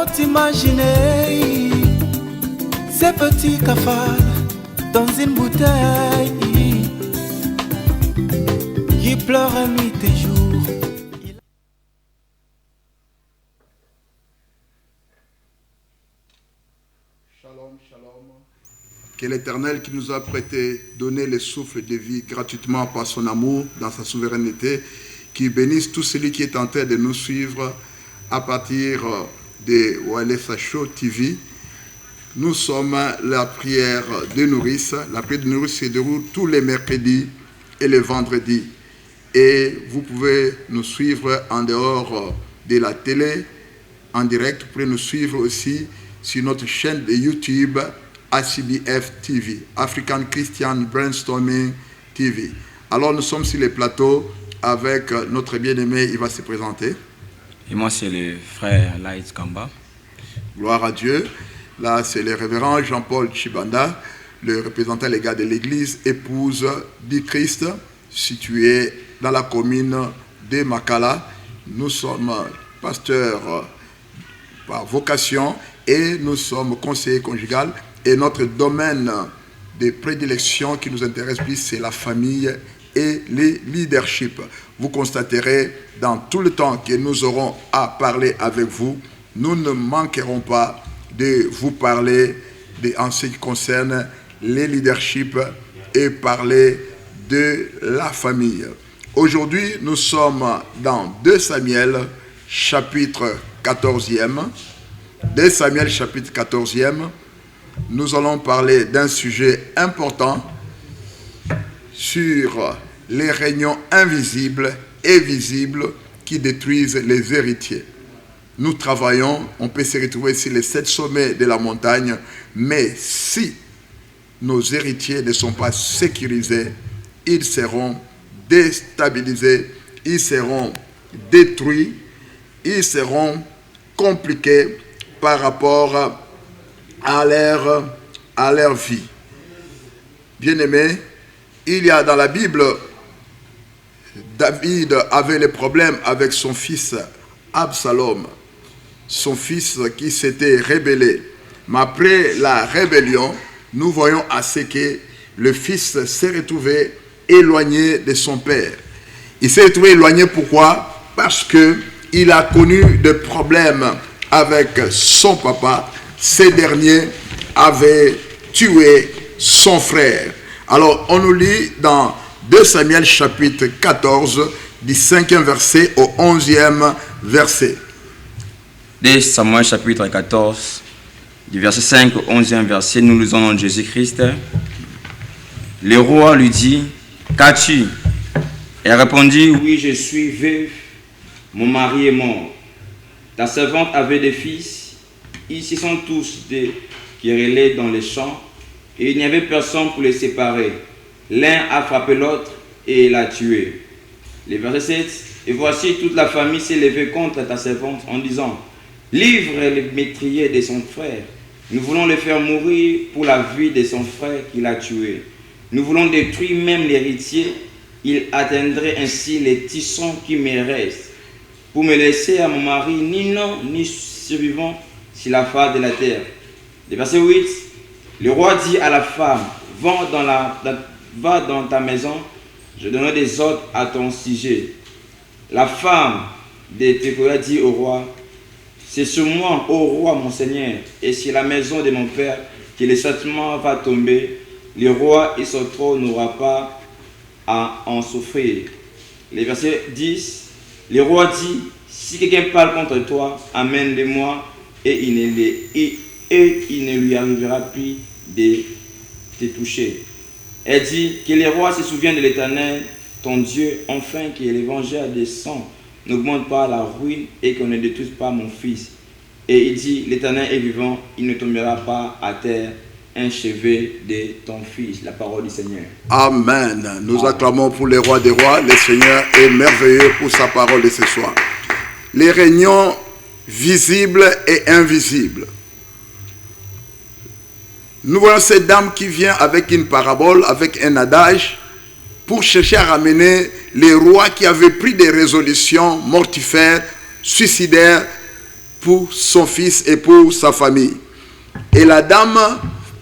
Comment imaginer ces petits cafards dans une bouteille qui pleure nuit et jour? Shalom, shalom. Que l'Éternel qui nous a prêté, donné le souffle de vie gratuitement par son amour, dans sa souveraineté, qui bénisse tout celui qui est en train de nous suivre à partir de Walesa Show TV. Nous sommes la prière de nourrice. La prière de nourrice se déroule tous les mercredis et les vendredis. Et vous pouvez nous suivre en dehors de la télé, en direct. Vous pouvez nous suivre aussi sur notre chaîne de YouTube, ACBF TV, African Christian Brainstorming TV. Alors nous sommes sur les plateaux avec notre bien-aimé, il va se présenter. Et moi c'est le frère Light Kamba. Gloire à Dieu. Là c'est le révérend Jean-Paul Chibanda, le représentant légal de l'église épouse du Christ, située dans la commune de Makala. Nous sommes pasteurs par vocation et nous sommes conseillers conjugal. Et notre domaine de prédilection qui nous intéresse plus, c'est la famille et les leadership. Vous constaterez dans tout le temps que nous aurons à parler avec vous, nous ne manquerons pas de vous parler en ce qui concerne les leaderships et parler de la famille. Aujourd'hui, nous sommes dans 2 Samuel, chapitre 14e. 2 Samuel, chapitre 14e. Nous allons parler d'un sujet important sur les réunions invisibles et visibles qui détruisent les héritiers. Nous travaillons, on peut se retrouver sur les 7 sommets de la montagne, mais si nos héritiers ne sont pas sécurisés, ils seront déstabilisés, ils seront détruits, ils seront compliqués par rapport à leur vie. Bien-aimés, il y a dans la Bible, David avait les problèmes avec son fils Absalom, son fils qui s'était rébellé. Mais après la rébellion, nous voyons à ce que le fils s'est retrouvé éloigné de son père. Il s'est retrouvé éloigné, pourquoi? Parce qu'il a connu des problèmes avec son papa. Ces derniers avaient tué son frère. Alors, on nous lit dans 2 Samuel chapitre 14, du 5e verset au 11e verset. 2 Samuel chapitre 14, du verset 5 au 11e verset, nous lisons dans Jésus-Christ. Le roi lui dit, qu'as-tu? Elle répondit, oui, je suis veuve, mon mari est mort. Ta servante avait des fils. Ici sont tous des querellés dans les champs, et il n'y avait personne pour les séparer. L'un a frappé l'autre et l'a tué. Le verset 7. Et voici toute la famille s'est levée contre ta servante en disant, livre le métrier de son frère. Nous voulons le faire mourir pour la vie de son frère qu'il a tué. Nous voulons détruire même l'héritier. Il atteindrait ainsi les tissons qui me restent, pour me laisser à mon mari ni nom ni survivant sur la face de la terre. Le verset 8. Le roi dit à la femme, va dans ta maison, je donnerai des ordres à ton sujet. La femme de Tekoa dit au roi, c'est sur moi, ô roi mon seigneur, et sur la maison de mon père que le châtiment va tomber. Le roi et son trône n'aura pas à en souffrir. Le verset 10. Le roi dit, si quelqu'un parle contre toi, amène-le-moi, et il ne lui arrivera plus de te toucher. Elle dit, que le roi se souvienne de l'Éternel, ton Dieu, enfin que l'évangile descend, n'augmente pas la ruine et qu'on ne détruise pas mon fils. Et il dit, l'Éternel est vivant, il ne tombera pas à terre un chevet de ton fils. La parole du Seigneur. Amen. Nous acclamons pour le roi des rois. Le Seigneur est merveilleux pour sa parole de ce soir. Les réunions visibles et invisibles. Nous voyons cette dame qui vient avec une parabole, avec un adage, pour chercher à ramener les rois qui avaient pris des résolutions mortifères, suicidaires, pour son fils et pour sa famille. Et la dame,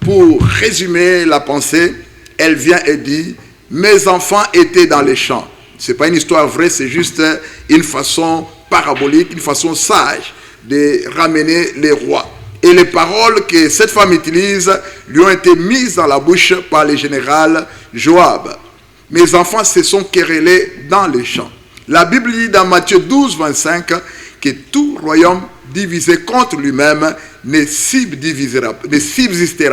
pour résumer la pensée, elle vient et dit, mes enfants étaient dans les champs. Ce n'est pas une histoire vraie, c'est juste une façon parabolique, une façon sage de ramener les rois. Et les paroles que cette femme utilise lui ont été mises dans la bouche par le général Joab. Mes enfants se sont querellés dans les champs. La Bible dit dans Matthieu 12, 25 que tout royaume divisé contre lui-même ne subsistera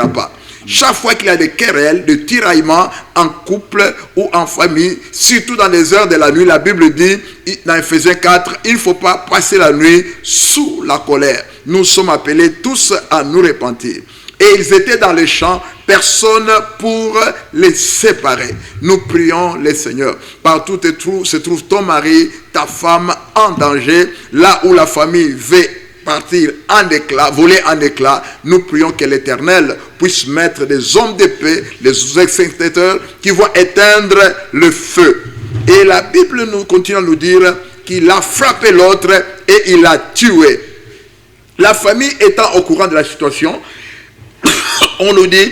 pas. Chaque fois qu'il y a des querelles, des tiraillements en couple ou en famille, surtout dans les heures de la nuit, la Bible dit dans Ephésiens 4, il ne faut pas passer la nuit sous la colère. Nous sommes appelés tous à nous repentir. Et ils étaient dans les champs, personne pour les séparer. Nous prions le Seigneur. Partout se trouve ton mari, ta femme en danger, là où la famille veut partir en éclat, voler en éclat, nous prions que l'Éternel puisse mettre des hommes de paix, des extincteurs qui vont éteindre le feu. Et la Bible nous continue à nous dire qu'il a frappé l'autre et il l'a tué. La famille étant au courant de la situation, on nous dit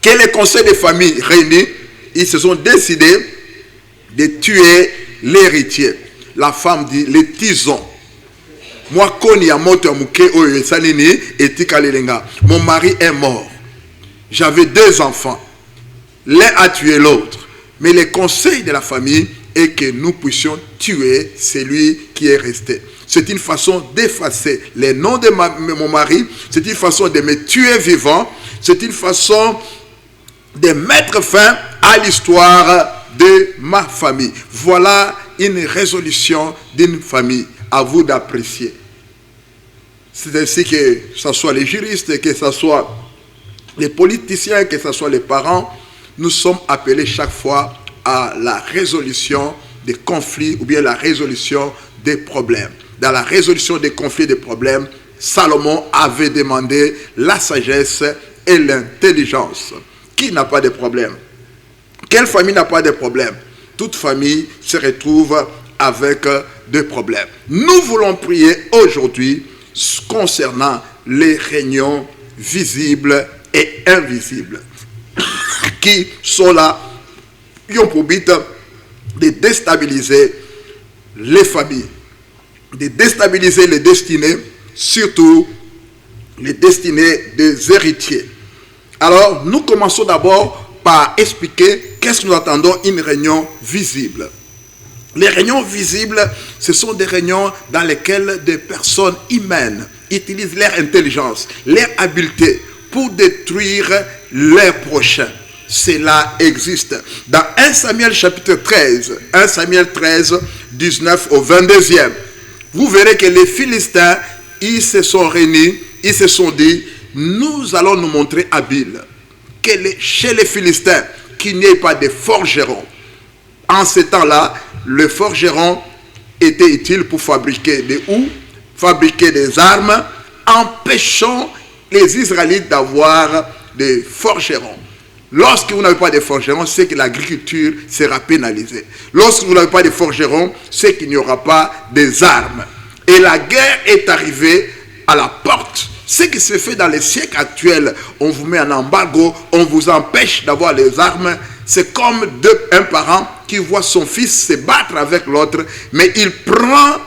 que les conseils de famille réunis, ils se sont décidés de tuer l'héritier. La femme dit, les tisons. Moi, mon mari est mort. J'avais 2 enfants. L'un a tué l'autre. Mais le conseil de la famille est que nous puissions tuer celui qui est resté. C'est une façon d'effacer les noms de mon mari. C'est une façon de me tuer vivant. C'est une façon de mettre fin à l'histoire de ma famille. Voilà une résolution d'une famille. À vous d'apprécier. C'est ainsi que ce soit les juristes, que ce soit les politiciens, que ce soit les parents, nous sommes appelés chaque fois à la résolution des conflits ou bien la résolution des problèmes. Dans la résolution des conflits et des problèmes, Salomon avait demandé la sagesse et l'intelligence. Qui n'a pas de problème? Quelle famille n'a pas de problème? Toute famille se retrouve avec des problèmes. Nous voulons prier aujourd'hui concernant les réunions visibles et invisibles qui sont là, qui ont pour but de déstabiliser les familles, de déstabiliser les destinées, surtout les destinées des héritiers. Alors, nous commençons d'abord par expliquer qu'est-ce que nous attendons une réunion visible. Les réunions visibles, ce sont des réunions dans lesquelles des personnes humaines utilisent leur intelligence, leur habileté pour détruire leurs prochains. Cela existe. Dans 1 Samuel chapitre 13, 1 Samuel 13, 19 au 22e, vous verrez que les Philistins, ils se sont réunis, ils se sont dit, nous allons nous montrer habiles. Que chez les Philistins, qu'il n'y ait pas de forgerons. En ce temps-là, le forgeron était utile pour fabriquer des houes, fabriquer des armes, empêchant les Israélites d'avoir des forgerons. Lorsque vous n'avez pas de forgerons, c'est que l'agriculture sera pénalisée. Lorsque vous n'avez pas de forgerons, c'est qu'il n'y aura pas des armes. Et la guerre est arrivée à la porte. Ce qui se fait dans les siècles actuels, on vous met en embargo, on vous empêche d'avoir les armes. C'est comme un parent qui voit son fils se battre avec l'autre, mais il prend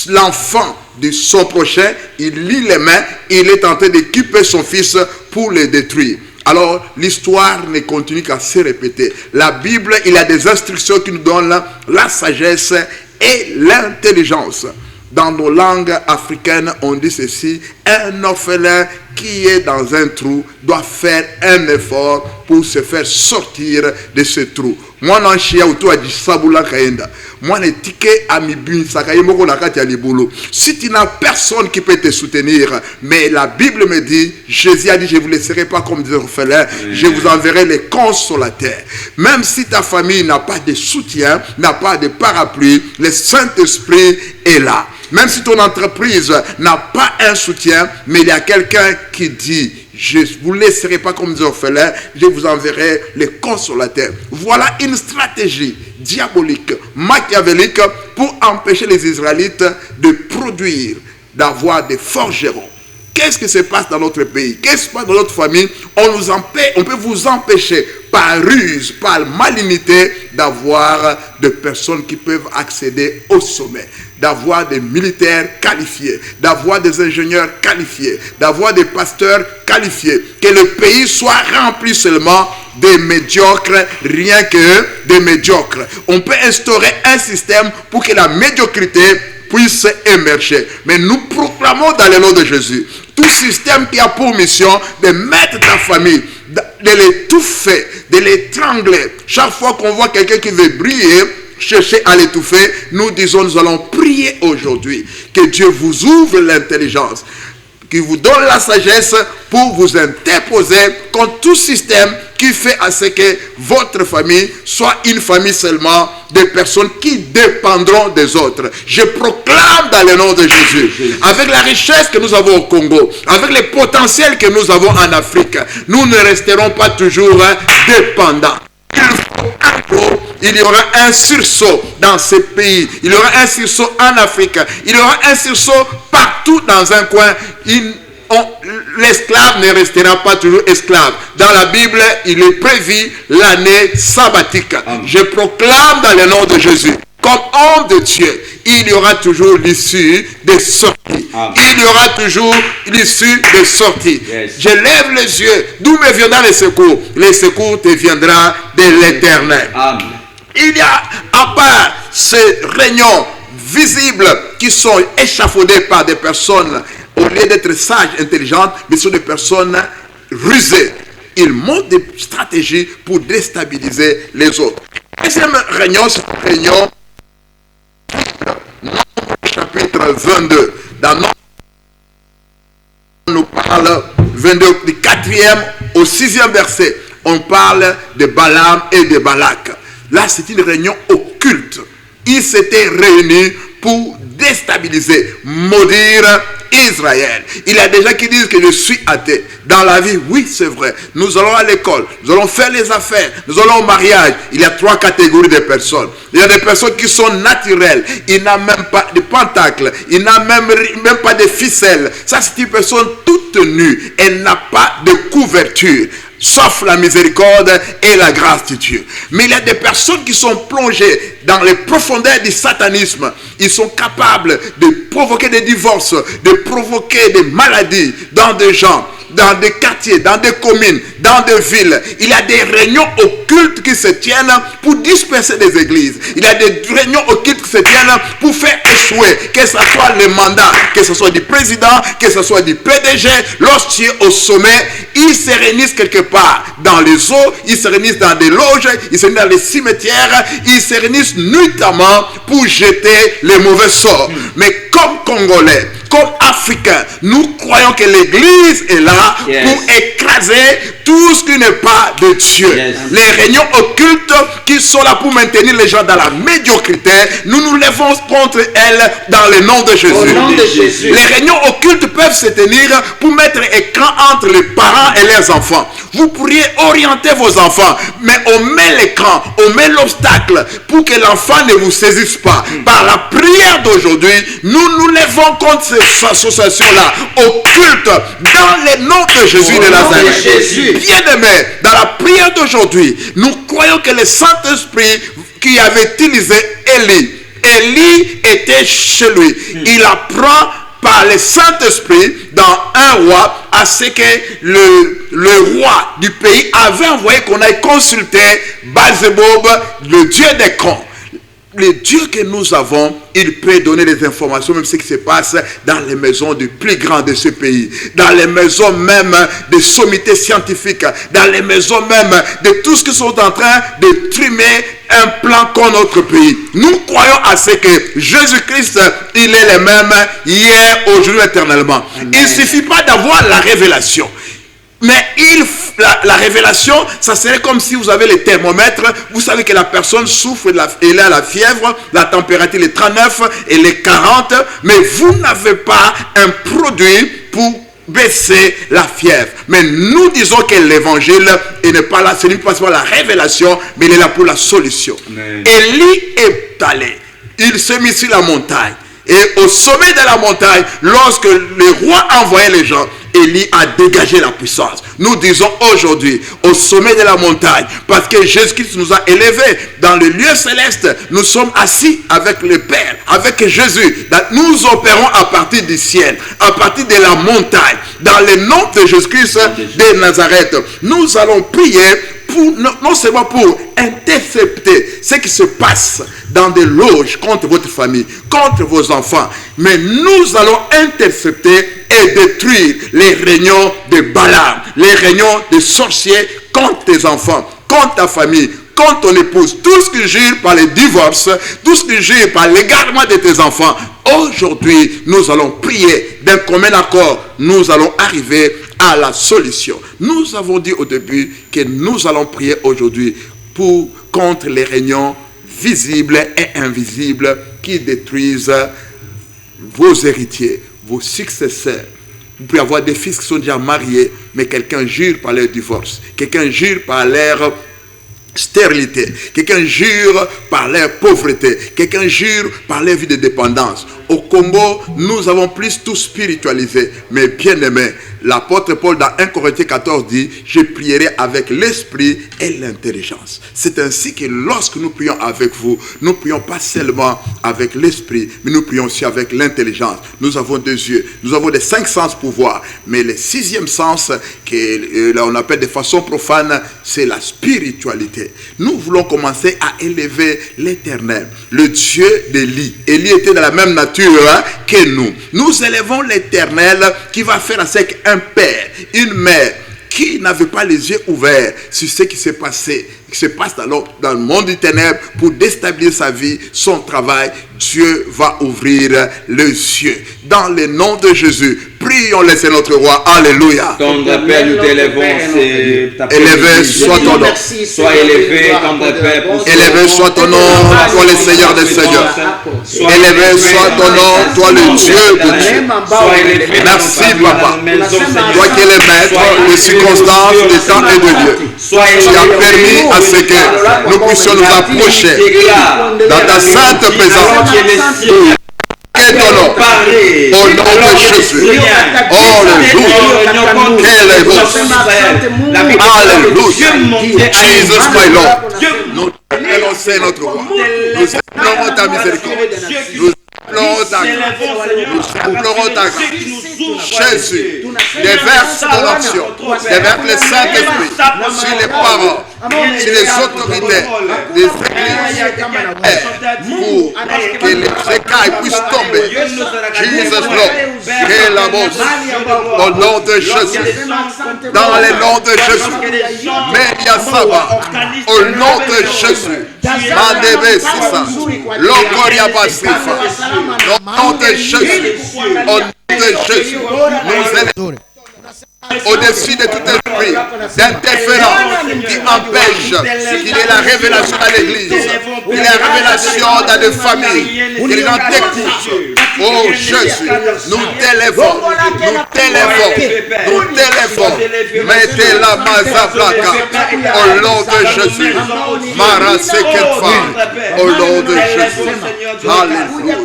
l'enfant de son prochain, il lie les mains, il est en train d'équiper son fils pour le détruire. Alors, l'histoire ne continue qu'à se répéter. La Bible, il y a des instructions qui nous donnent la sagesse et l'intelligence. Dans nos langues africaines, on dit ceci, un orphelin qui est dans un trou doit faire un effort pour se faire sortir de ce trou. Moi, si tu n'as personne qui peut te soutenir, mais la Bible me dit, Jésus a dit, je ne vous laisserai pas comme des orphelins, je vous enverrai les consolateurs. Même si ta famille n'a pas de soutien, n'a pas de parapluie, le Saint-Esprit est là. Même si ton entreprise n'a pas un soutien, mais il y a quelqu'un qui dit, je ne vous laisserai pas comme des orphelins, je vous enverrai les consolateurs. Voilà une stratégie diabolique, machiavélique, pour empêcher les Israélites de produire d'avoir des forgerons. Qu'est-ce qui se passe dans notre pays? Qu'est-ce qui se passe dans notre famille? On peut vous empêcher par ruse, par malignité, d'avoir des personnes qui peuvent accéder au sommet, d'avoir des militaires qualifiés, d'avoir des ingénieurs qualifiés, d'avoir des pasteurs qualifiés, que le pays soit rempli seulement des médiocres, rien que des médiocres. On peut instaurer un système pour que la médiocrité puisse émerger. Mais nous proclamons dans le nom de Jésus, tout système qui a pour mission de mettre ta famille, de l'étouffer, de l'étrangler. Chaque fois qu'on voit quelqu'un qui veut briller, chercher à l'étouffer, nous disons, nous allons prier aujourd'hui que Dieu vous ouvre l'intelligence, qui vous donne la sagesse pour vous interposer contre tout système qui fait à ce que votre famille soit une famille seulement de personnes qui dépendront des autres. Je proclame dans le nom de Jésus, avec la richesse que nous avons au Congo, avec le potentiel que nous avons en Afrique, nous ne resterons pas toujours dépendants. Il y aura un sursaut dans ces pays, il y aura un sursaut en Afrique, il y aura un sursaut partout dans un coin. L'esclave ne restera pas toujours esclave. Dans la Bible, il est prévu l'année sabbatique. Amen. Je proclame dans le nom de Jésus, comme homme de Dieu, il y aura toujours l'issue des sorties. Amen. Il y aura toujours l'issue des sorties. Yes. Je lève les yeux. D'où me viendra le secours? Le secours te viendra de l'Éternel. Il y a, à part ces réunions visibles qui sont échafaudées par des personnes, au lieu d'être sages, intelligentes, mais sont des personnes rusées. Ils montent des stratégies pour déstabiliser les autres. Deuxième réunion, c'est une réunion, chapitre 22. Dans Nombre, on nous parle 22, du 4e au 6e verset. On parle de Balaam et de Balak. Là, c'est une réunion occulte. Ils s'étaient réunis pour déstabiliser, maudire Israël. Il y a des gens qui disent que je suis athée. Dans la vie, oui, c'est vrai. Nous allons à l'école, nous allons faire les affaires, nous allons au mariage. Il y a 3 catégories de personnes. Il y a des personnes qui sont naturelles. Il n'a même pas de pentacles. Il n'a même pas de ficelles. Ça, c'est une personne toute nue. Elle n'a pas de couverture, sauf la miséricorde et la grâce de Dieu. Mais il y a des personnes qui sont plongées dans les profondeurs du satanisme. Ils sont capables de provoquer des divorces, de provoquer des maladies dans des gens, dans des quartiers, dans des communes, dans des villes. Il y a des réunions occultes qui se tiennent pour disperser des églises. Il y a des réunions occultes qui se tiennent pour faire échouer, que ce soit le mandat, que ce soit du président, que ce soit du PDG. Lorsqu'il est au sommet, ils se réunissent quelque part dans les eaux, ils se réunissent dans des loges, ils se réunissent dans les cimetières, ils se réunissent nuitamment pour jeter les mauvais sorts. Mais comme Congolais, comme Africains, nous croyons que l'Église est là pour écraser tout ce qui n'est pas de Dieu. Les réunions occultes qui sont là pour maintenir les gens dans la médiocrité, nous nous levons contre elles dans le nom de Jésus. Au nom de Jésus. Les réunions occultes peuvent se tenir pour mettre écran entre les parents et leurs enfants. Vous pourriez orienter vos enfants, mais on met l'écran, on met l'obstacle pour que l'enfant ne vous saisisse pas. Par la prière d'aujourd'hui, nous nous levons contre ces associations-là occultes dans le nom de Jésus de Nazareth. Bien-aimés, dans la prière d'aujourd'hui, nous croyons que le Saint-Esprit qui avait utilisé Élie était chez lui. Il apprend par le Saint-Esprit dans un roi à ce que le roi du pays avait envoyé qu'on aille consulter Baal-Zébob, le dieu des camps. Le Dieu que nous avons, il peut donner des informations, même ce qui se passe dans les maisons du plus grand de ce pays, dans les maisons même des sommités scientifiques, dans les maisons même de tout ce qui sont en train de trimer un plan contre notre pays. Nous croyons à ce que Jésus-Christ, il est le même hier, aujourd'hui, éternellement. Amen. Il ne suffit pas d'avoir la révélation. Mais la révélation, ça serait comme si vous avez le thermomètre. Vous savez que la personne souffre, elle a la fièvre, la température est 39, elle est 40. Mais vous n'avez pas un produit pour baisser la fièvre. Mais nous disons que l'évangile n'est pas là, ce n'est pas seulement la révélation, mais il est là pour la solution. Amen. Élie est allé, il s'est mis sur la montagne. Et au sommet de la montagne, lorsque le roi envoyait les gens, Élie a dégagé la puissance. Nous disons aujourd'hui, au sommet de la montagne, parce que Jésus-Christ nous a élevés dans le lieu céleste, nous sommes assis avec le Père, avec Jésus. Nous opérons à partir du ciel, à partir de la montagne, dans le nom de Jésus-Christ de Nazareth. Nous allons prier non seulement pour intercepter ce qui se passe dans des loges contre votre famille, contre vos enfants, mais nous allons intercepter et détruire les réunions de Balaam, les réunions de sorciers contre tes enfants, contre ta famille, contre ton épouse, tout ce qui jure par le divorce, tout ce qui jure par l'égarement de tes enfants. Aujourd'hui, nous allons prier d'un commun accord. Nous allons arriver à la solution. Nous avons dit au début que nous allons prier aujourd'hui contre les réunions visibles et invisibles qui détruisent vos héritiers, vos successeurs. Vous pouvez avoir des fils qui sont déjà mariés, mais quelqu'un jure par leur divorce, quelqu'un jure par leur stérilité, quelqu'un jure par leur pauvreté, quelqu'un jure par leur vie de dépendance. Au Congo, nous avons plus tout spiritualisé, mais bien aimé, l'apôtre Paul dans 1 Corinthiens 14 dit, je prierai avec l'esprit et l'intelligence. C'est ainsi que lorsque nous prions avec vous, nous prions pas seulement avec l'esprit, mais nous prions aussi avec l'intelligence. Nous avons 2 yeux, nous avons les 5 sens pour voir, mais le 6e sens, que on appelle de façon profane, c'est la spiritualité. Nous voulons commencer à élever l'Éternel, le Dieu d'Élie. Élie était de la même nature que nous. Nous élevons l'Éternel qui va faire avec un père, une mère qui n'avait pas les yeux ouverts sur ce qui s'est passé, qui se passe dans le monde du ténèbre pour déstabiliser sa vie, son travail. Dieu va ouvrir les yeux. Dans le nom de Jésus, prions le Seigneur notre roi. Alléluia. Tendre Père, nous t'élevons. Élevé soit ton nom. Sois élevé, tendre Père. Élevé soit ton nom, toi le Seigneur des Seigneurs. Élevé soit ton nom, toi le Dieu de Dieu. Merci Papa. Toi qui es le maître de circonstances, de temps et de lieu. Tu as permis à ce que nous puissions nous approcher dans ta sainte présence. Quel ton nom? Au nom de Jésus. Oh le jour. Quel est beau. Alléluia. Jesus my Lord. Nous énonçons notre roi. Nous implorons ta miséricorde. Nous implorons ta grâce. Nous implorons ta grâce. Jésus, déverse ton action. Déverse le Saint-Esprit sur les parents, sur les autorités des églises, pour que les écailles puissent tomber. Jesus Lord, que la bosse, au nom de Jésus, dans le nom de Jésus, Media Saba, au nom de Jésus, Mandebe Sissa, Lokoria Basifa, au nom de Jésus, au nom de Jésus, nous élevons au-dessus de tout esprit d'interférence qui empêche qu'il y ait la révélation dans l'église, qu'il y ait la révélation dans les familles, que les gens t'écoutent. Oh Jésus, nous t'élevons, nous t'élevons, nous t'élevons. Mettez la mazaplaka au nom de Jésus. Mara Seketfa au nom de Jésus. Alléluia.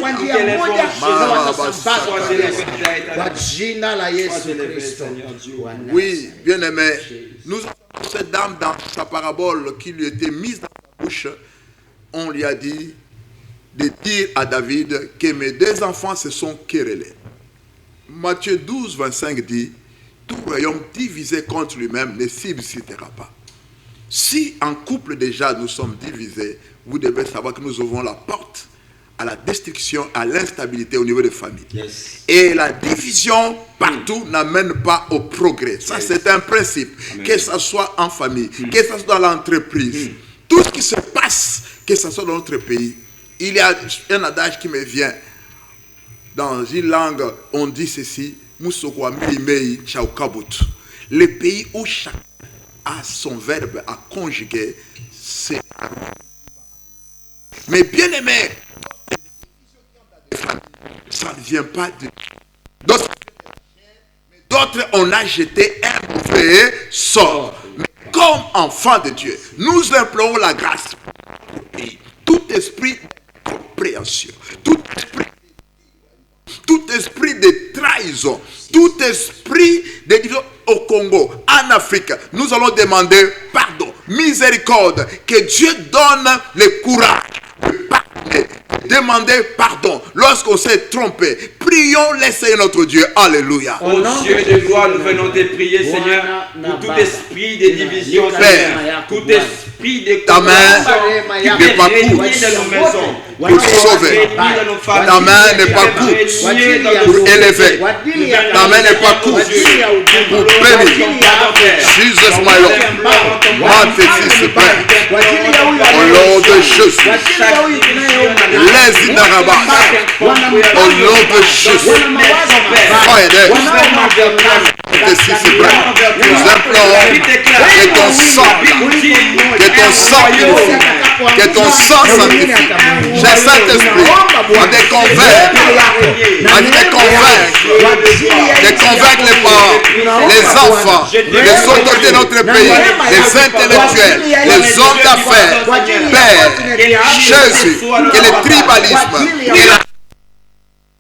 Oui, bien-aimé, nous avons cette dame dans sa parabole qui lui était mise dans la bouche. On lui a dit de dire à David que mes 2 enfants se sont querellés. Matthieu 12, 25 dit, tout royaume divisé contre lui-même ne subsistera pas. Si en couple déjà nous sommes divisés, vous devez savoir que nous ouvrons la porte à la destruction, à l'instabilité au niveau des familles. Yes. Et la division partout n'amène pas au progrès. Ça, c'est un principe. Amen. Que ce soit en famille, que ce soit dans l'entreprise, tout ce qui se passe, que ce soit dans notre pays. Il y a un adage qui me vient. Dans une langue, on dit ceci, le pays où chacun a son verbe à conjuguer, c'est... Mais bien aimé, ça ne vient pas de... D'autres, on a jeté un mauvais sort. Mais comme enfants de Dieu, nous implorons la grâce. Et tout esprit de compréhension, tout esprit trahison, tout esprit de division au Congo, en Afrique, nous allons demander pardon, miséricorde, que Dieu donne le courage de pardonner, demander pardon lorsqu'on s'est trompé. Prions le Seigneur notre Dieu. Alléluia. Ô Dieu de gloire, nous venons te prier, Seigneur, pour tout esprit de division, Seigneur, tout esprit de ta main n'est pas courte pour sauver. Ta main n'est pas courte pour élever. Ta main n'est pas courte pour bénir. Jesus my Lord, moi tes fils prêts. Au nom de Jésus, les inarabas. Au nom de Jésus, frère, tes fils prêts. Nous implorons que ton sang, purifie, que ton sang sanctifie. J'ai Saint-Esprit à te convaincre, les parents, les enfants, les autorités de notre pays, les intellectuels, les hommes d'affaires. Père, Jésus, que le tribalisme, que la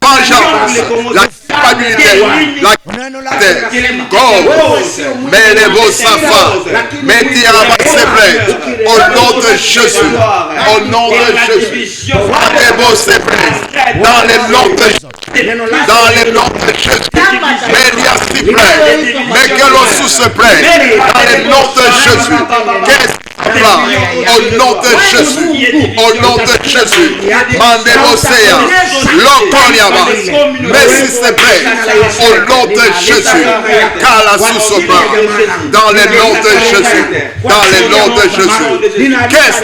vengeance, la culpabilité, la mais les beaux safares, mais au nom de Jésus, au nom de Jésus, les beaux safares, dans le nom de Jésus, dans le nom de Jésus, mais il y a si près, mais que l'on se près, dans le nom de Jésus, au nom de Jésus, au nom de Jésus, Mandebosea, Lokoliaba, merci c'est prêt, au nom de Jésus, Kala Sousoma, dans le nom de Jésus, dans le nom de Jésus, qu'est-ce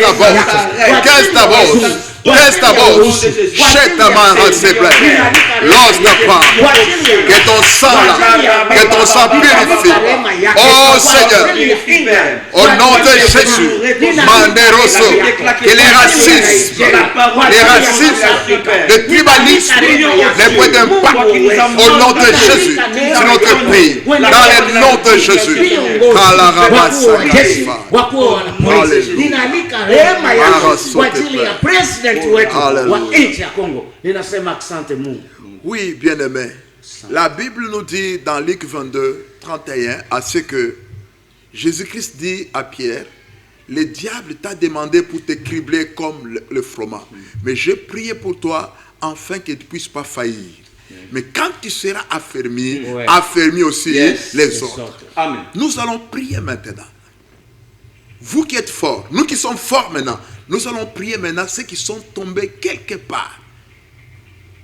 d'abord, jette ta main à ses plaies. L'os de pas. Que ton sang purifie. Oh Seigneur, au nom de Jésus, Manderoso, que les racismes, le tribalisme ne peut d'impact au nom de Jésus sur notre pays. Dans le nom de Jésus. Oui, bien-aimé. La Bible nous dit dans Luc 22, 31, à ce que Jésus-Christ dit à Pierre, le diable t'a demandé pour te cribler comme le froment. Mais j'ai prié pour toi afin que tu ne puisses pas faillir. Mais quand tu seras affermi, affermis aussi les autres. Amen. Nous allons prier maintenant. Vous qui êtes forts, nous qui sommes forts maintenant, nous allons prier maintenant ceux qui sont tombés quelque part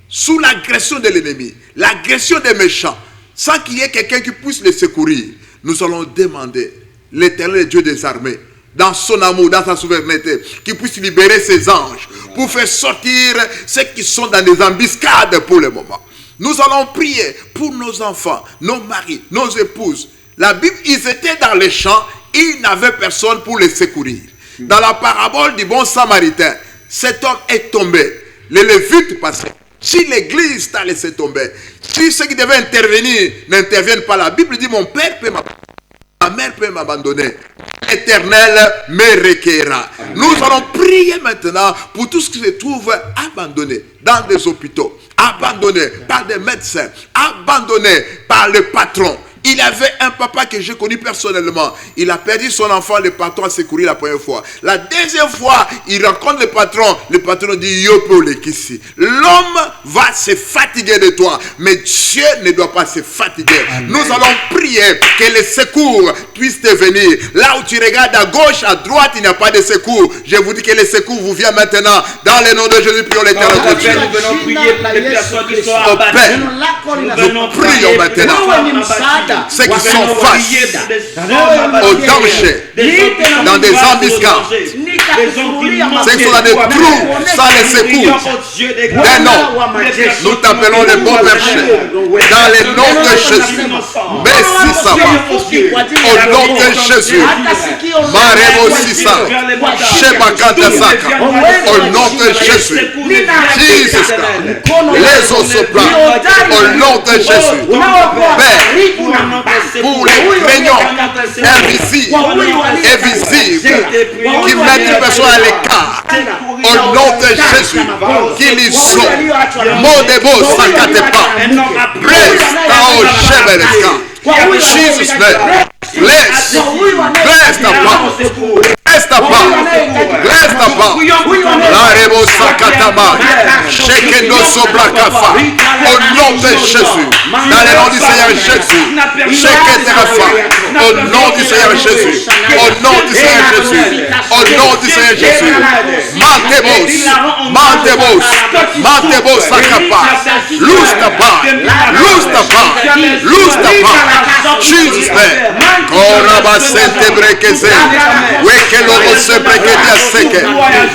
sous l'agression de l'ennemi, l'agression des méchants, sans qu'il y ait quelqu'un qui puisse les secourir. Nous allons demander l'Éternel Dieu des armées, dans son amour, dans sa souveraineté, qui puisse libérer ses anges pour faire sortir ceux qui sont dans des embuscades pour le moment. Nous allons prier pour nos enfants, nos maris, nos épouses. La Bible, ils étaient dans les champs, ils n'avaient personne pour les secourir. Dans la parabole du bon samaritain, cet homme est tombé. Les Lévites passaient. Si l'église t'a laissé tomber, si ceux qui devaient intervenir n'interviennent pas, la Bible dit mon père peut m'abandonner, ma mère peut m'abandonner, l'Éternel me requérera. Nous allons prier maintenant pour tout ce qui se trouve abandonné dans des hôpitaux, abandonné par des médecins, abandonné par le patron. Il avait un papa que j'ai connu personnellement. Il a perdu son enfant, le patron a secouru la première fois. La deuxième fois, il rencontre le patron dit Yopo Lekisi. L'homme va se fatiguer de toi, mais Dieu ne doit pas se fatiguer. Amen. Nous allons prier que les secours puissent te venir. Là où tu regardes à gauche, à droite, il n'y a pas de secours. Je vous dis que les secours vous viennent maintenant. Dans le nom de Jésus, prions l'Éternel de Dieu. Nous venons prier pour les personnes qui sont abattues. Nous prions maintenant. Ceux qui sont face au danger, dans des embuscades, ceux qui sont dans des trous sans les secours. Mais non, nous t'appelons les bons bergers dans le nom de Jésus. Merci ça va. Au nom de Jésus. Maremo Sissa. Shebakata Saka. Au nom de Jésus. Jesus. Les osoplas. Au nom de Jésus. Père. Pour les réunions pression invisible et visible qui met une personne à l'écart. Au nom de Jésus, qu'il isole. Modebo Sakatepa. Bless our Shebereska. Jesus' name. Bless. Bless the power. Bless the power. Bless the power. Larebo Sakataba. Shekendo Sobrakafa. Au nom de Jésus. Dans le nom du Seigneur Jésus. Sheketerafa. Au nom du Seigneur Jésus. Au nom du Seigneur Jésus. Au nom du Seigneur Jésus. Mantebos. Mantebos. Mantebos Sakapa. Loose the power. Loose the power. Loose the power. Jesus' name. Koraba sente brekeze. Wekelobo se brekedia seke.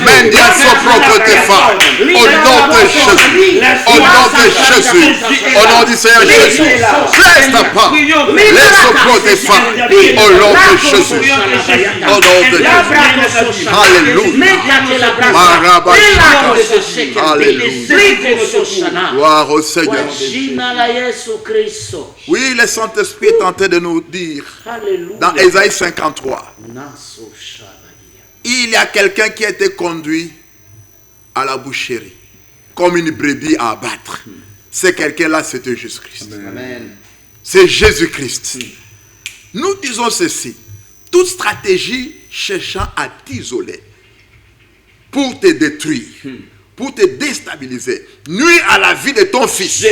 Mendia sopro te fa. Au nom de Jésus. Au nom de Jésus. Au nom du Seigneur Jésus. Bless the power. Les sopro te fa. Au nom de Jésus. Au nom de Jésus. Alléluia. Maraba shaka. Alléluia. Gloire au Seigneur. Oui, le Saint-Esprit est en train de nous dire dans Ésaïe 53, il y a quelqu'un qui a été conduit à la boucherie comme une brebis à abattre. C'est quelqu'un-là, c'était Jésus-Christ. C'est Jésus-Christ. Nous disons ceci: toute stratégie cherchant à t'isoler pour te détruire, pour te déstabiliser, nuire à la vie de ton fils.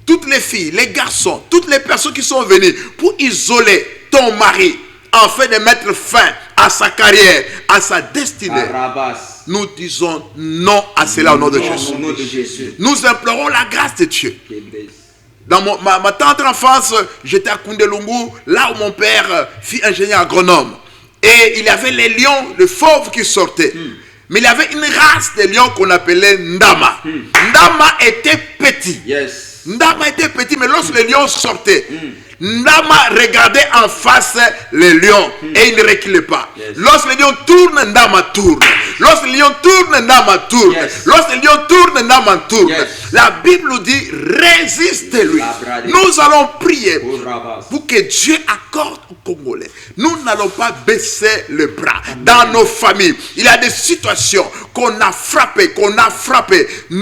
Toutes les filles, les garçons, toutes les personnes qui sont venues pour isoler ton mari, afin de mettre fin à sa carrière, à sa destinée. Nous disons non à cela au nom de Jésus. Nous implorons la grâce de Dieu. Dans ma tendre enfance, j'étais à Koundelungu, là où mon père fut ingénieur agronome. Et il y avait les lions, le fauve qui sortaient. Mais il y avait une race de lions qu'on appelait Ndama. Ndama était petit. Ndama était petit, mais lorsque les lions sortaient, Ndama regardait en face les lions et il ne reculait pas. Lorsque les lions tournent, Ndama tourne. Lorsque les lions tournent, Ndama tourne. Lorsque les lions tournent, Ndama tourne. La Bible nous dit: résistez-lui. Nous allons prier pour que Dieu accorde aux Congolais. Nous n'allons pas baisser le bras. Dans nos familles, il y a des situations qu'on a frappées,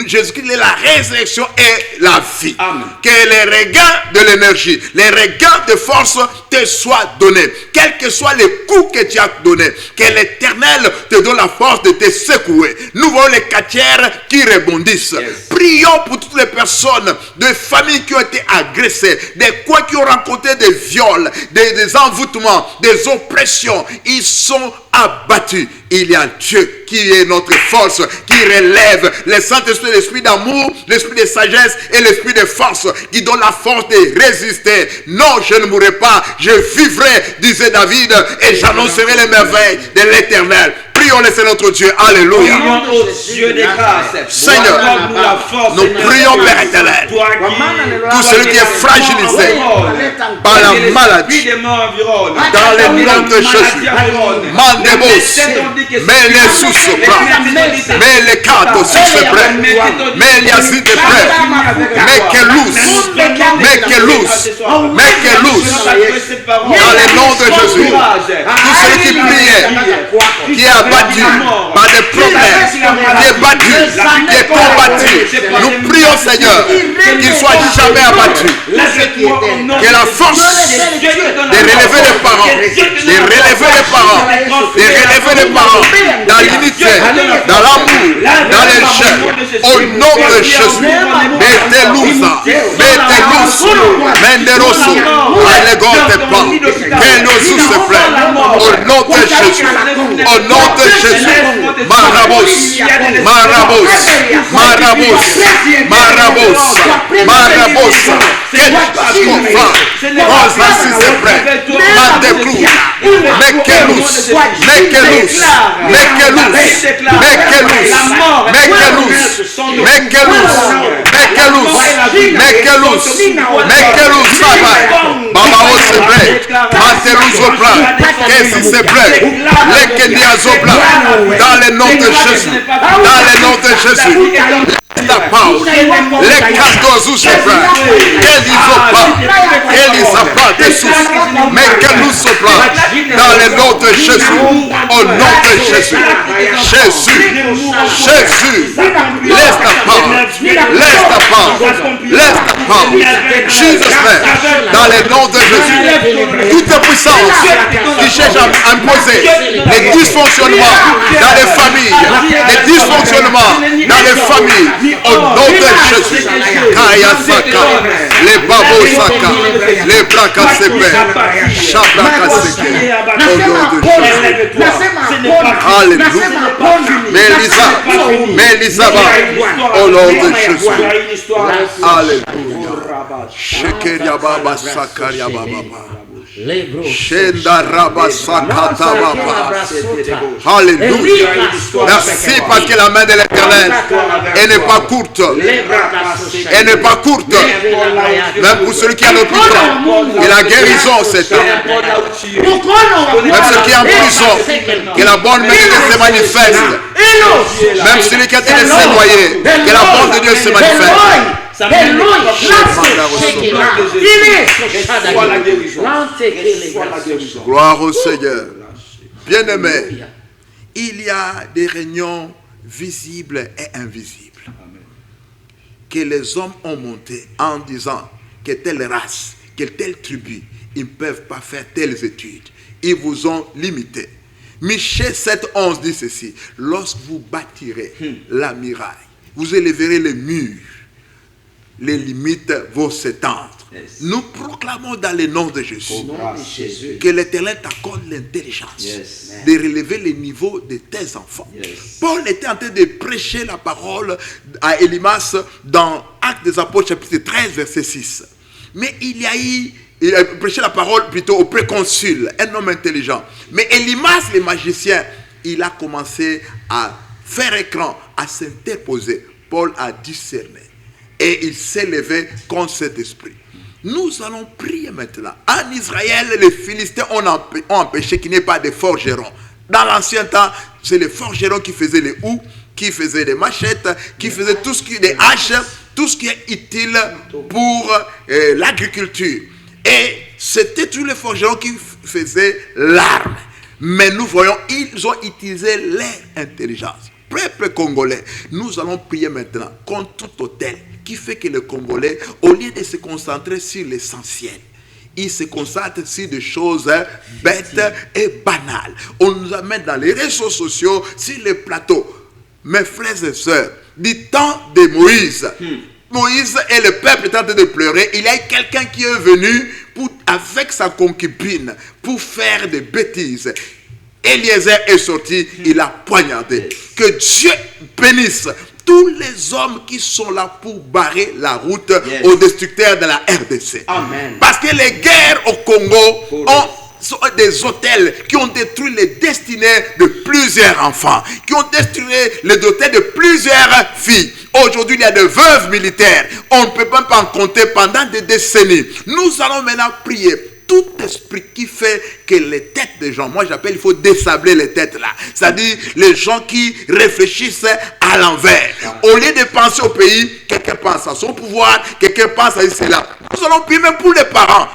Jésus-Christ est la résurrection et la vie. Amen. Que les regains de l'énergie, les regains de force te soient donnés. Quels que soient les coups que tu as donnés, que l'Éternel te donne la force de te secouer. Nous voyons les quartiers qui rebondissent. Prions pour toutes les personnes, des familles qui ont été agressées, des coins qui ont rencontré des viols, des envoûtements, des oppressions. Ils sont abattus. Il y a Dieu qui est notre force, qui relève le Saint-Esprit, l'esprit d'amour, l'esprit de sagesse et l'esprit de force, qui donne la force de résister. Non, je ne mourrai pas, je vivrai, disait David, et j'annoncerai les merveilles de l'Éternel. Prions le Seigneur notre Dieu. Alléluia. Seigneur, nous prions, Père éternel, tout celui qui est fragilisé par la maladie, dans le nom de Jésus, Mandebos, mais les sous-sopra, mais les cartes sous-sopra, mais les acides de près, mais que lousse, dans le nom de Jésus, tout celui qui priait, qui est abattu par des problèmes, qui est battu, qui est combattu, nous prions, Seigneur, qu'il ne soit jamais abattu. Que la force de relever les parents, dans l'unité, dans l'amour, dans les chaînes, au nom de Jésus, Metelousa, Menderoso, Allegotepa, que nos sous se plaît, au nom de Jésus, au nom de Jésus, Marabos, que Baba Matelouzopla, qu'est-ce c'est plein, les Kenyazopla, dans le nom de Jésus, dans le nom de Jésus. La pause, les cadeaux sopla, Elisapa de sous, mais que nous sopla, dans le nom de Jésus, au nom de Jésus, Jésus, Jésus, laisse ta pause, laisse ta pause, laisse ta pause, Jésus, dans le nom de Jésus, toute puissance qui cherche à imposer les dysfonctionnements dans les familles, les dysfonctionnements dans les familles, au nom de Jésus, Kaya Saka, les Babo Saka, les Braka Sepe, Shabraka Seke, au nom de Jésus. Alléluia. Mélisaba, au nom de Jésus. Alléluia. Shekeria Baba Sakaria Baba. Shenda Rabba Sakata Baba. Alléluia. Merci parce que la main de l'Éternel, elle n'est pas courte. Elle n'est pas courte. Même pour celui qui a l'hôpital, et la guérison c'est un. Même celui qui est en prison, que la bonne main de Dieu se manifeste. Même celui qui a été laissé noyer, que la bonne de Dieu se manifeste. Gloire au Seigneur. Bien-aimé, il y a des réunions visibles et invisibles que les hommes ont montées en disant que telle race, que telle tribu, ils ne peuvent pas faire telles études. Ils vous ont limité. Michée 7:11 dit ceci: lorsque vous bâtirez la muraille, vous élèverez les murs, les limites vont s'étendre. Yes. Nous proclamons dans le nom de Jésus, que l'Éternel t'accorde l'intelligence de relever les niveaux de tes enfants. Paul était en train de prêcher la parole à Élymas dans Actes des Apôtres chapitre 13 verset 6. Mais il a prêché la parole plutôt au préconsul, un homme intelligent. Mais Élymas le magicien, il a commencé à faire écran, à s'interposer. Paul a discerné. Et il s'est levé contre cet esprit. Nous allons prier maintenant. En Israël, les Philistins ont empêché qu'il n'y ait pas de forgerons. Dans l'ancien temps, c'est les forgerons qui faisaient les houes, qui faisaient des machettes, qui faisaient tout ce qui est des haches, tout ce qui est utile pour l'agriculture. Et c'était tous les forgerons qui faisaient l'arme. Mais nous voyons, ils ont utilisé leur intelligence. Peuple congolais, nous allons prier maintenant contre tout autel qui fait que le Congolais, au lieu de se concentrer sur l'essentiel, il se concentre sur des choses bêtes et banales. On nous amène dans les réseaux sociaux, sur les plateaux. Mes frères et sœurs, du temps de Moïse, Moïse et le peuple étaient en train de pleurer. Il y a quelqu'un qui est venu avec sa concubine pour faire des bêtises. Eliezer est sorti, il a poignardé. Que Dieu bénisse tous les hommes qui sont là pour barrer la route aux destructeurs de la RDC. Amen. Parce que les guerres au Congo sont des hôtels qui ont détruit les destinées de plusieurs enfants, qui ont détruit les destinées de plusieurs filles. Aujourd'hui, il y a des veuves militaires. On ne peut même pas en compter pendant des décennies. Nous allons maintenant prier. Tout esprit qui fait que les têtes des gens, moi j'appelle, il faut désabler les têtes là. C'est-à-dire les gens qui réfléchissent à l'envers. Au lieu de penser au pays, quelqu'un pense à son pouvoir, quelqu'un pense à cela. Nous allons prier même pour les parents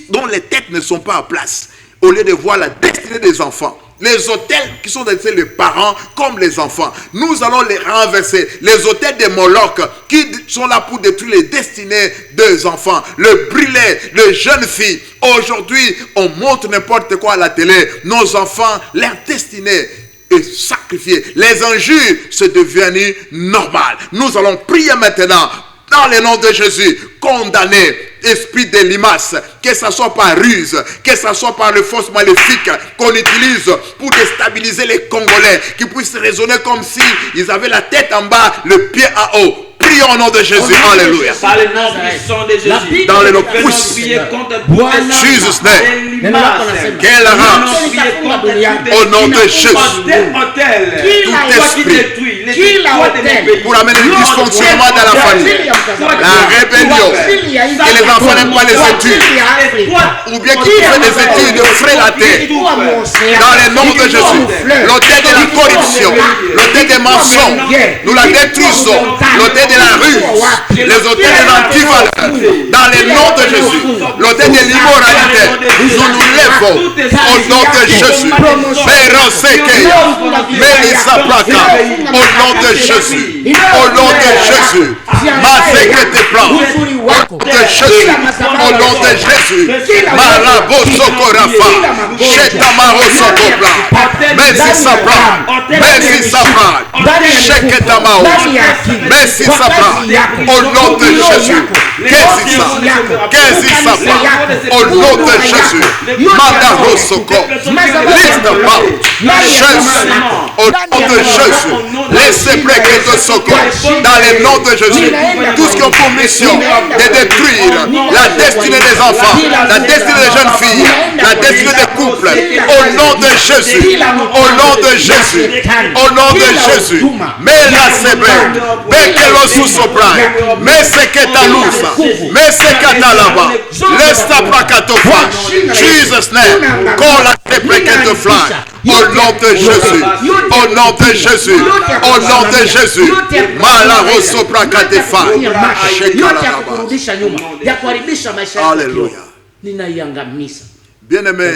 dont les têtes ne sont pas en place. Au lieu de voir la destinée des enfants. Les hôtels qui sont destinés les parents comme les enfants, nous allons les renverser. Les hôtels de Moloch qui sont là pour détruire les destinées des enfants, le brûler, les jeunes filles. Aujourd'hui, on montre n'importe quoi à la télé. Nos enfants, leur destinée est sacrifiée. Les injures, c'est devenu normal. Nous allons prier maintenant. Dans le nom de Jésus, condamné, esprit de limace, que ce soit par ruse, que ce soit par le force maléfique qu'on utilise pour déstabiliser les Congolais, qui puissent raisonner comme si ils avaient la tête en bas, le pied en haut. Prions au nom de Jésus. Alléluia. Par le nom puissant de Jésus. Dans le nom puissant. Jesus name. Au nom de Jésus. Tout esprit pour amener le dysfonctionnement dans la famille, la rébellion, que les enfants n'aiment pas les études, ou bien qu'ils font des études frais la tête. Dans le nom de Jésus, l'autel de la corruption, l'autel des mensonges, nous la détruisons, l'autel de la ruse, les autels de l'antivaleur, dans le nom de Jésus, l'autel de l'immoralité, nous nous lèvons au nom de Jésus. Au nom de Jésus, au nom de Jésus, au nom de Jésus, Marabo Sokorafa, Chetamaro Sokopla, Messi Sapra, Messi Sapra, Cheketamao, Messi Sapra, au nom de Jésus, Qu'est-ce Sapra, au nom de Jésus, Mandaro Soko, Liste Jésus, au nom de Jésus, laissez prêcher de Soko, dans le nom de Jésus, tout ce qui ont pour mission de détruire la destinée des enfants, la destinée des jeunes filles, la destinée des couples, au nom de Jésus, au nom de Jésus, au nom de Jésus, mais la sebe, que l'on sous-sopra, mais c'est que ta lousa, mais c'est que ta là-bas, laisse ta prakatofa, Jesus name, qu'on la prêcher de fly, au nom de Jésus, au nom de Jésus, au nom de Jésus, Malaro sopra katefa, Alléluia. Bien-aimé,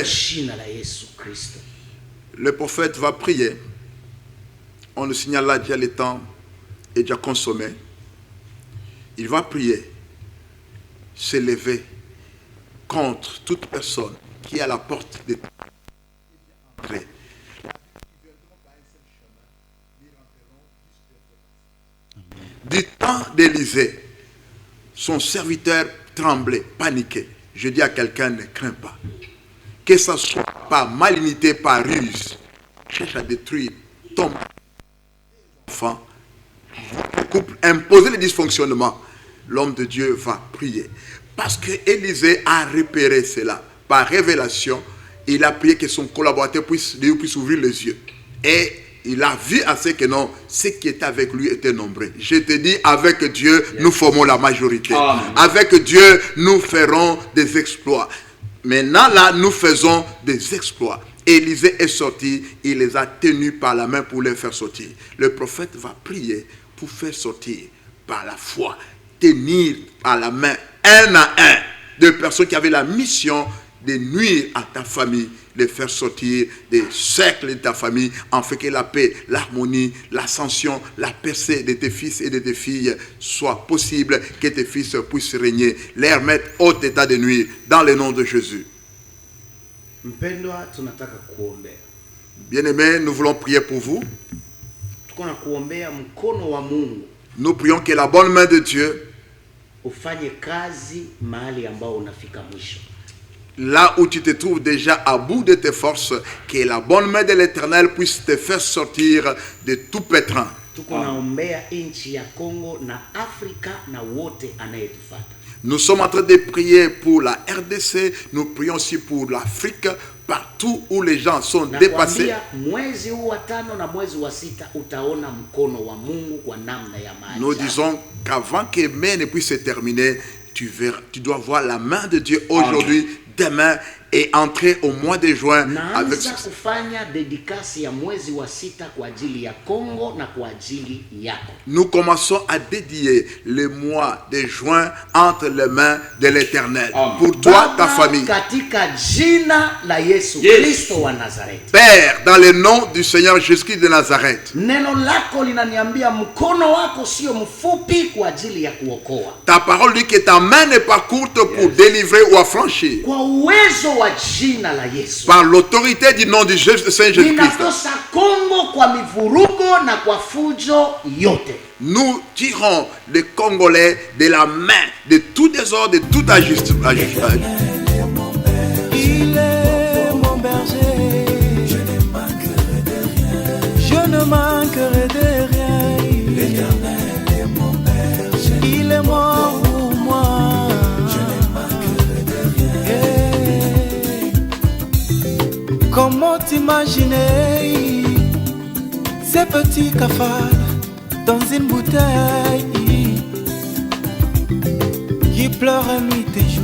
le prophète va prier. On le signale là, déjà le temps est déjà consommé. Il va prier, s'élever contre toute personne qui est à la porte de l'entrée. Du temps d'Élisée, son serviteur tremblait, paniquait. Je dis à quelqu'un, ne crains pas. Que ce soit par malignité, par ruse, cherche à détruire ton enfant, votre couple, imposer le dysfonctionnement. L'homme de Dieu va prier. Parce que Élisée a repéré cela. Par révélation, il a prié que son collaborateur puisse ouvrir les yeux. Et il a vu à ce que non, ceux qui étaient avec lui étaient nombreux. Je te dis, avec Dieu, nous formons la majorité. Amen. Avec Dieu, nous ferons des exploits. Maintenant, là, nous faisons des exploits. Élisée est sorti, il les a tenus par la main pour les faire sortir. Le prophète va prier pour faire sortir par la foi, tenir par la main, un à un, de personnes qui avaient la mission de nuire à ta famille, les faire sortir des cercles de ta famille, en fait que la paix, l'harmonie, l'ascension, la percée de tes fils et de tes filles soit possible, que tes fils puissent régner, les mettre au état de nuire, dans le nom de Jésus. Bien-aimés, nous voulons prier pour vous. Nous prions que la bonne main de Dieu, là où tu te trouves déjà à bout de tes forces, que la bonne main de l'Éternel puisse te faire sortir de tout pétrin. Nous sommes en train de prier pour la RDC, nous prions aussi pour l'Afrique, partout où les gens sont dépassés. Nous disons qu'avant que mai ne puisse se terminer, tu dois voir la main de Dieu aujourd'hui, demain, et entrer au mois de juin avec nous commençons à dédier le mois de juin entre les mains de l'Éternel. Pour toi, ta famille. Père, dans le nom du Seigneur Jésus-Christ de Nazareth. Ta parole dit que ta main n'est pas courte pour délivrer ou affranchir. Par l'autorité du nom du Saint Jésus-Christ. Nous tirons les Congolais de la main de tout désordre, de tout injustice. Il est mon berger, je ne manquerai de rien. L'Éternel est mon berger, il est mort pour moi, je ne manquerai de rien. Comment t'imaginer ces petits cafards dans une bouteille qui pleure nuit et jour.